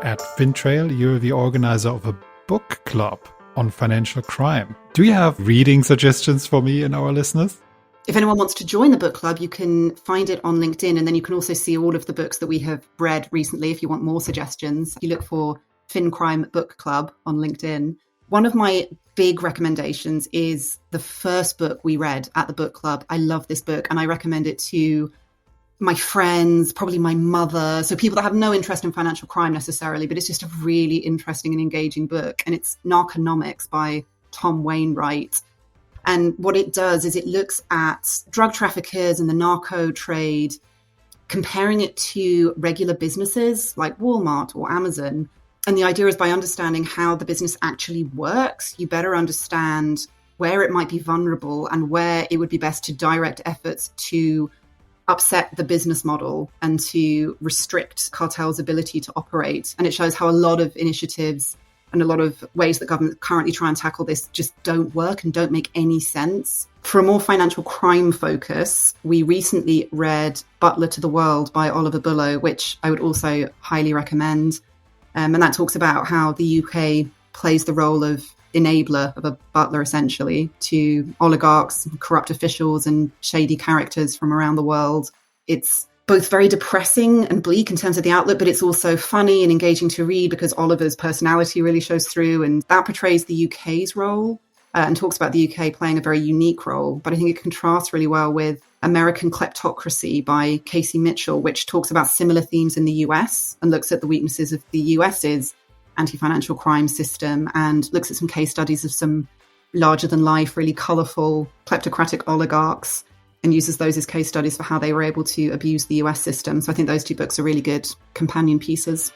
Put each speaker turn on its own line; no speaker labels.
at FINTRAIL, you're the organizer of a book club on financial crime. Do you have reading suggestions for me and our listeners?
If anyone wants to join the book club, you can find it on LinkedIn, and then you can also see all of the books that we have read recently if you want more suggestions. You look for FinCrime Book Club on LinkedIn. One of my big recommendations is the first book we read at the book club. I love this book and I recommend it to my friends, probably my mother. So people that have no interest in financial crime necessarily, but it's just a really interesting and engaging book. And it's Narconomics by Tom Wainwright. And what it does is it looks at drug traffickers and the narco trade, comparing it to regular businesses like Walmart or Amazon. And the idea is by understanding how the business actually works, you better understand where it might be vulnerable and where it would be best to direct efforts to upset the business model and to restrict cartels' ability to operate. And it shows how a lot of initiatives and a lot of ways that government currently try and tackle this just don't work and don't make any sense. For a more financial crime focus, we recently read Butler to the World by Oliver Bullough, which I would also highly recommend. And that talks about how the UK plays the role of enabler, of a butler essentially, to oligarchs, corrupt officials and shady characters from around the world. It's both very depressing and bleak in terms of the outlook, but it's also funny and engaging to read because Oliver's personality really shows through, and that portrays the UK's role and talks about the UK playing a very unique role. But I think it contrasts really well with American Kleptocracy by Michel, which talks about similar themes in the US and looks at the weaknesses of the US's anti-financial crime system and looks at some case studies of some larger-than-life, really colourful kleptocratic oligarchs and uses those as case studies for how they were able to abuse the US system. So I think those two books are really good companion pieces.